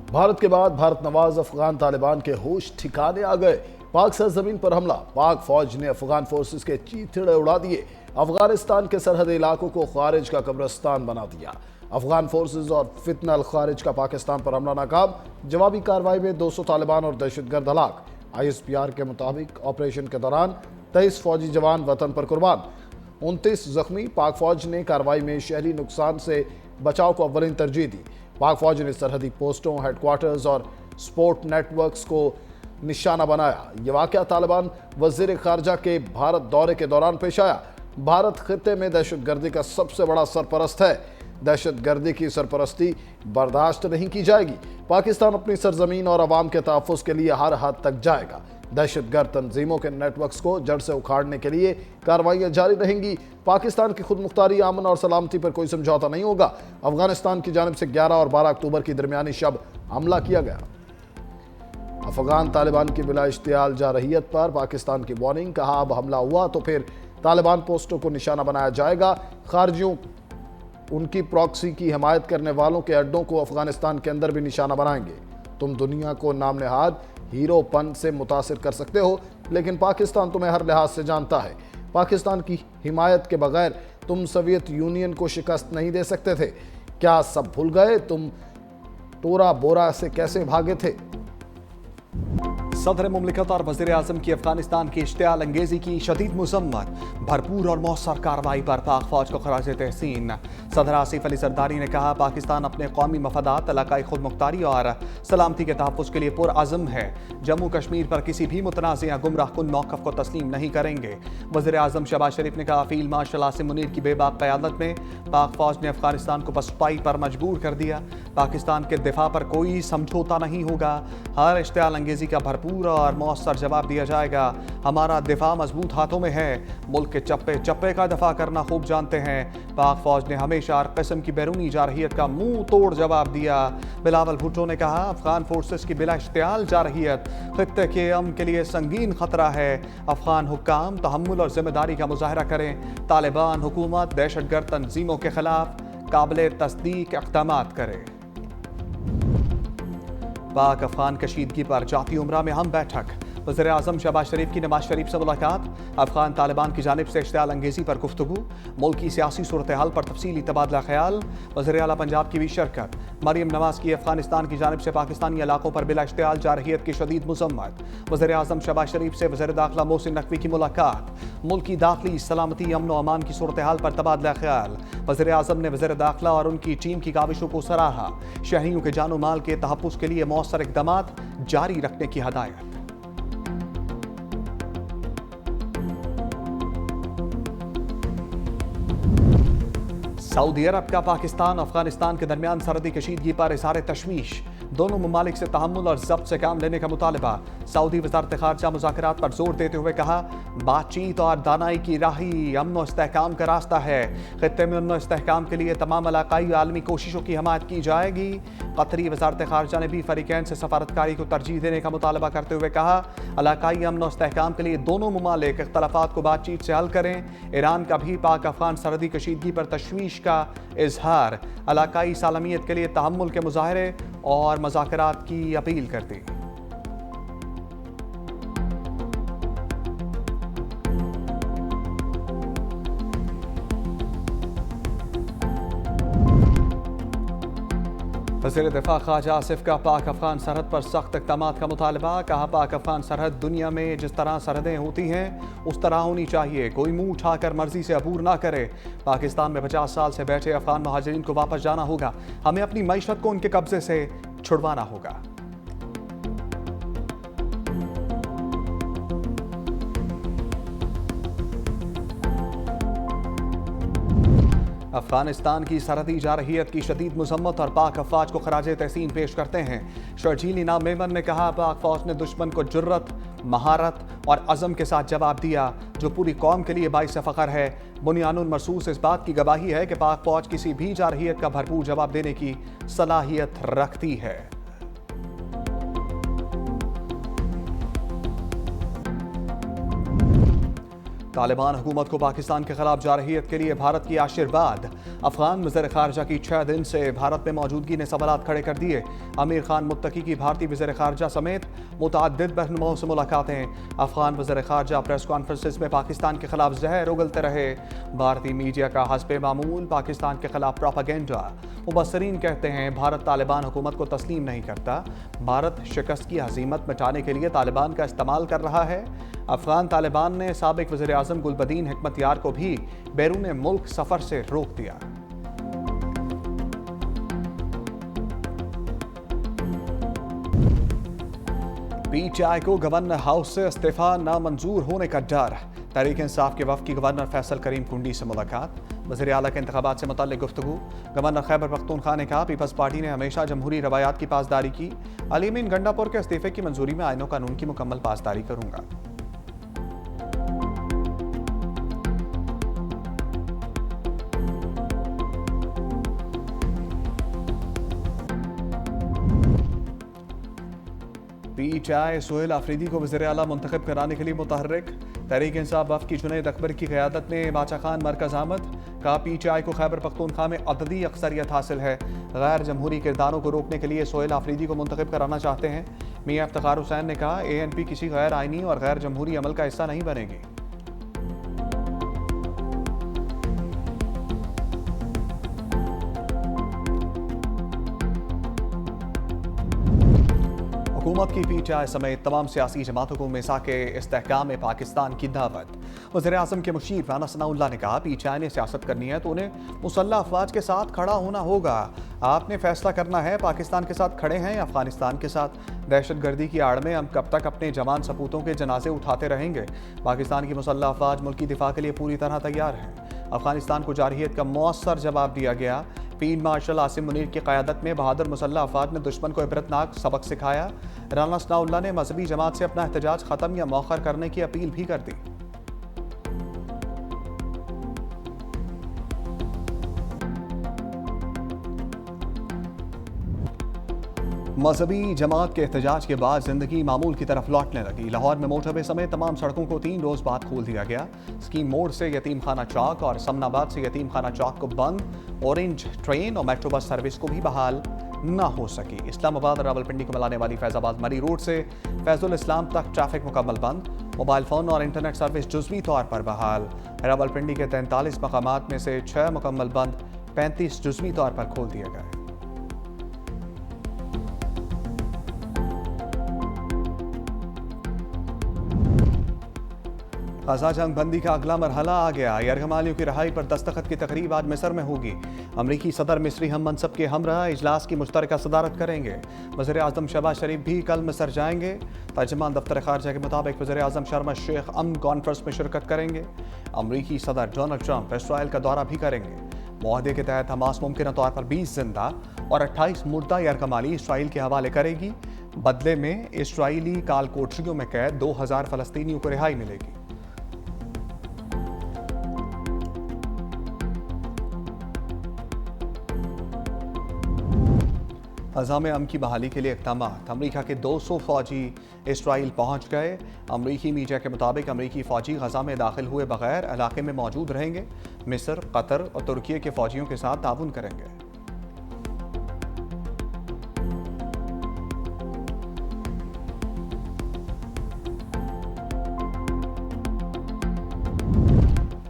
भारत के बाद भारत नवाज अफगान तालिबान के होश ठिकाने आ गए। पाक सरजमीन पर हमला, पाक फौज ने अफगान फोर्सेस के चीथड़े उड़ा दिए। अफगानिस्तान के सरहदी इलाकों को खारिज का कब्रिस्तान बना दिया। अफगान फोर्सेस और फितना अल खारिज का पाकिस्तान पर हमला नाकाम। जवाबी कार्रवाई में 200 तालिबान और दहशतगर्द हलाक। ISPR के मुताबिक ऑपरेशन के दौरान 23 फौजी जवान वतन पर कुर्बान, 29 जख्मी। पाक फौज ने कार्रवाई में शहरी नुकसान से बचाव को अव्वलीन तरजीह दी। पाक फौज ने सरहदी पोस्टों, हेडक्वार्टर्स और स्पोर्ट नेटवर्क्स को निशाना बनाया। ये वाक़या तालिबान वज़ीर ख़ारजा के भारत दौरे के दौरान पेश आया। भारत खित्ते में दहशतगर्दी का सबसे बड़ा सरपरस्त है। दहशतगर्दी की सरपरस्ती बर्दाश्त नहीं की जाएगी। पाकिस्तान अपनी सरजमीन और अवाम के तहफ़्फ़ुज़ के लिए हर हद तक जाएगा। दहशतगर्द तंजीमों के नेटवर्क्स को जड़ से उखाड़ने के लिए कार्रवाइयाँ जारी रहेंगी। पाकिस्तान की खुद मुख्तारी, अमन और सलामती पर कोई समझौता नहीं होगा। अफगानिस्तान की जानिब से 11 और 12 अक्टूबर की दरमियानी शब हमला किया गया। अफगान तालिबान की बिला इश्तियाल जारहियत पर पाकिस्तान की वार्निंग, कहा अब हमला हुआ तो फिर तालिबान पोस्टों को निशाना बनाया जाएगा। खारजियों उनकी प्रॉक्सी की हिमायत करने वालों के अड्डों को अफगानिस्तान के अंदर भी निशाना बनाएंगे। तुम दुनिया को नाम नहाद हीरोपन से मुतासिर कर सकते हो, लेकिन पाकिस्तान तुम्हें हर लिहाज से जानता है। पाकिस्तान की हिमायत के बगैर तुम सोवियत यूनियन को शिकस्त नहीं दे सकते थे। क्या सब भूल गए तुम टोरा बोरा से कैसे भागे थे? सदर मुमलिकत और वज़ीर आज़म की अफगानिस्तान की इश्तियाल अंगेजी की शदीद मज़म्मत, भरपूर और मौसर कार्रवाई पर पाक फौज को खराज तहसीन। सदर आसिफ अली जरदारी ने कहा, पाकिस्तान अपने कौमी मफादात, इलाकाई खुद मुख्तारी और सलामती के तहफ़्फ़ुज़ के लिए पुरअज़म है। जम्मू कश्मीर पर किसी भी मुतनाज़ या गुमराह कुन मौक़िफ़ को तस्लीम नहीं करेंगे। वज़ीर आज़म शहबाज शरीफ ने कहा, फील्ड मार्शल आसिम मुनीर की बेबाक क़यादत में पाक फौज ने अफगानिस्तान को पसपाई पर मजबूर कर दिया। पाकिस्तान के दिफा पर कोई समझौता नहीं होगा। हर इश्तियाल अंगेजी का भरपूर और मौसर जवाब दिया जाएगा। हमारा दिफा मजबूत हाथों में है। मुल्क के चप्पे चप्पे का दफा करना खूब जानते हैं। पाक फौज ने हमेशा हर किस्म की बैरूनी जारहियत का मुंह तोड़ जवाब दिया। बिलावल भुट्टो ने कहा, अफगान फोर्सेस की बिला इश्तियाल जारहियत खित्ते के अमन के लिए संगीन खतरा है। अफगान हुक्काम तहम्मुल और जिम्मेदारी का मुजाहरा करें। तालिबान हुकूमत दहशतगर्द तंजीमों के खिलाफ काबिल तस्दीक इक़दामात करे। पाक अफगान कशीदगी पर जाती उमरा में हम बैठक, वज़ीर आज़म शहबाज शरीफ की नवाज शरीफ से मुलाकात। अफगान तालिबान की जानिब से इश्तियाल अंगेजी पर गुफ्तगू, मुल्क की सियासी सूरत हाल पर तफसीली तबादला ख्याल। वज़ीर आला पंजाब की भी शिरकत। मरियम नवाज की अफगानिस्तान की जानिब से पाकिस्तानी इलाकों पर बिला इश्तियाल जारहियत की शदीद मज़म्मत। वज़ीर आज़म शहबाज शरीफ से वज़ीर दाखिला मोहसिन नकवी की मुलाकात। मुल्क की दाखिली सलामती, अमन व अमान की सूरत हाल पर तबादला ख्याल। वज़ीर आज़म ने वज़ीर दाखिला और उनकी टीम की काविशों को सराहा। शहरियों के जानो माल के तहफ़्फ़ुज़ के लिए मौसर इक़दामात जारी रखने की हदायत। सऊदी अरब का पाकिस्तान अफगानिस्तान के दरमियान सरहदी कशीदगी पर इज़हार तशवीश, दोनों ममालिक से तहम्मुल और ज़ब्त से काम लेने का मुतालबा। सऊदी वज़ारत ख़ारजा मुज़ाकरात पर जोर देते हुए कहा, बातचीत और दानाई की राह ही अमन व इस्तेहकाम का रास्ता है। खित्ते में अमन व इस्तेहकाम के लिए तमाम इलाकाई आलमी कोशिशों की हिमायत की जाएगी। कतरी वज़ारत ख़ारजा ने भी फ़रीक़ैन से सफारतकारी को तरजीह देने का मुतालबा करते हुए कहा, इलाकाई अमन व इस्तेहकाम के लिए दोनों ममालिक इख्तलाफात को बातचीत से हल करें। ईरान का भी पाक अफगान सरहदी कशीदगी पर तशवीश का इजहार, इलाकाई सालमियत के लिए तहम्मुल के मुजाहरे और मुज़ाकरात की अपील कर दी। वज़ीर दिफा ख्वाजा आसिफ का पाक अफगान सरहद पर सख्त इक़दामात का मुतालबा। कहा, पाक अफगान सरहद दुनिया में जिस तरह सरहदें होती हैं उस तरह होनी चाहिए। कोई मुंह उठाकर मर्जी से अबूर ना करे। पाकिस्तान में 50 साल से बैठे अफगान महाजरीन को वापस जाना होगा। हमें अपनी मईशत को उनके कब्जे से छुड़वाना होगा। अफगानिस्तान की सरहदी जारहियत की शदीद मज़म्मत और पाक अफवाज को खराज तहसीन पेश करते हैं। शर्जील इनाम मेमन ने कहा, पाक फौज ने दुश्मन को जुर्रत, महारत और अज़म के साथ जवाब दिया, जो पूरी कौम के लिए बाइस फ़ख्र है। बुनियानुल मरसूस इस बात की गवाही है कि पाक फौज किसी भी जारहियत का भरपूर जवाब देने की सलाहियत रखती है। طالبان حکومت کو پاکستان کے خلاف جارحیت کے لیے بھارت کی آشرواد۔ افغان وزیر خارجہ کی 6 دن سے بھارت میں موجودگی نے سوالات کھڑے کر دیے۔ امیر خان متقی کی بھارتی وزیر خارجہ سمیت متعدد رہنماؤں سے ملاقاتیں۔ افغان وزیر خارجہ پریس کانفرنسز میں پاکستان کے خلاف زہر اگلتے رہے۔ بھارتی میڈیا کا حسب معمول پاکستان کے خلاف پروپیگنڈا۔ مبصرین کہتے ہیں بھارت طالبان حکومت کو تسلیم نہیں کرتا، بھارت شکست کی ہزیمت مٹانے کے لیے طالبان کا استعمال کر رہا ہے۔ افغان طالبان نے سابق وزیر اعظم گلبدین حکمت یار کو بھی بیرون ملک سفر سے روک دیا۔ پی ٹی آئی کو گورنر ہاؤس سے استعفیٰ نامنظور ہونے کا ڈر۔ تحریک انصاف کے وفد کی گورنر فیصل کریم کنڈی سے ملاقات۔ وزیر اعلیٰ کے انتخابات سے متعلق گفتگو۔ گورنر خیبر پختونخوا نے کہا پیپلز پارٹی نے ہمیشہ جمہوری روایات کی پاسداری کی۔ علی امین گنڈا پور کے استعفے کی منظوری میں آئین و قانون کی مکمل پاسداری کروں گا۔ P T I Sohail Afridi کو وزیر اعلیٰ منتخب کرانے کے لیے متحرک۔ تحریک انصاف وفد کی جنید اکبر کی قیادت میں باچا خان مرکز آمد۔ کہا پی ٹی آئی کو خیبر پختونخوا میں عددی اکثریت حاصل ہے۔ غیر جمہوری کرداروں کو روکنے کے لیے سہیل آفریدی کو منتخب کرانا چاہتے ہیں۔ میاں افتخار حسین نے کہا اے این پی کسی غیر آئینی اور غیر جمہوری عمل کا حصہ نہیں بنے گی۔ حکومت کی پی ٹی آئی سمیت تمام سیاسی جماعتوں کو میثاق استحکام پاکستان کی دعوت۔ وزیر اعظم کے مشیر رانا ثناء اللہ نے کہا پی ٹی آئی نے سیاست کرنی ہے تو انہیں مسلح افواج کے ساتھ کھڑا ہونا ہوگا۔ آپ نے فیصلہ کرنا ہے پاکستان کے ساتھ کھڑے ہیں یا افغانستان کے ساتھ۔ دہشت گردی کی آڑ میں ہم کب تک اپنے جوان سپوتوں کے جنازے اٹھاتے رہیں گے؟ پاکستان کی مسلح افواج ملکی دفاع کے لیے پوری طرح تیار ہیں۔ افغانستان کو جارحیت کا مؤثر جواب دیا گیا۔ فیلڈ مارشل عاصم منیر کی قیادت میں بہادر مسلح افواج نے دشمن کو عبرتناک سبق سکھایا۔ رانا ثناء اللہ نے مذہبی جماعت سے اپنا احتجاج ختم یا مؤخر کرنے کی اپیل بھی کر دی۔ مذہبی جماعت کے احتجاج کے بعد زندگی معمول کی طرف لوٹنے لگی۔ لاہور میں موٹر وے سمیت تمام سڑکوں کو 3 روز بعد کھول دیا گیا۔ اسکیم موڑ سے یتیم خانہ چوک اور سمن آباد سے یتیم خانہ چوک کو بند۔ اورنج ٹرین اور میٹرو بس سروس کو بھی بحال نہ ہو سکی۔ اسلام آباد اور راولپنڈی کو ملانے والی فیض آباد مری روڈ سے فیض الاسلام تک ٹریفک مکمل بند۔ موبائل فون اور انٹرنیٹ سروس جزوی طور پر بحال۔ راولپنڈی کے 43 مقامات میں سے 6 مکمل بند، 35 جزوی طور پر کھول دیے گئے۔ غزہ جنگ بندی کا اگلا مرحلہ آ گیا۔ یرغمالیوں کی رہائی پر دستخط کی تقریب آج مصر میں ہوگی۔ امریکی صدر مصری ہم منصب کے ہمراہ اجلاس کی مشترکہ صدارت کریں گے۔ وزیر اعظم شہباز شریف بھی کل مصر جائیں گے۔ ترجمان دفتر خارجہ کے مطابق وزیر اعظم شرم الشیخ امن کانفرنس میں شرکت کریں گے۔ امریکی صدر ڈونلڈ ٹرمپ اسرائیل کا دورہ بھی کریں گے۔ معاہدے کے تحت حماس ممکنہ طور پر 20 زندہ اور 28 مردہ یرغمالی اسرائیل کے حوالے کرے گی۔ بدلے میں اسرائیلی کال کوٹریوں میں قید 2000 فلسطینیوں کو رہائی ملے گی۔ غزہ میں امن کی بحالی کے لیے اقدامات۔ امریکہ کے 200 فوجی اسرائیل پہنچ گئے۔ امریکی میڈیا کے مطابق امریکی فوجی غزہ میں داخل ہوئے بغیر علاقے میں موجود رہیں گے۔ مصر، قطر اور ترکی کے فوجیوں کے ساتھ تعاون کریں گے۔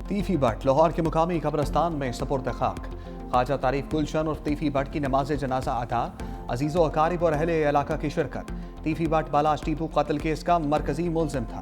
تیفی بٹ لاہور کے مقامی قبرستان میں سپرد خاک۔ خواجہ تعریف گلشن اور تیفی بٹ کی نماز جنازہ ادا۔ عزیز و اقارب اور اہل علاقہ کی شرکت۔ تیفی بٹ بالاش ٹیپو قتل کیس کا مرکزی ملزم تھا۔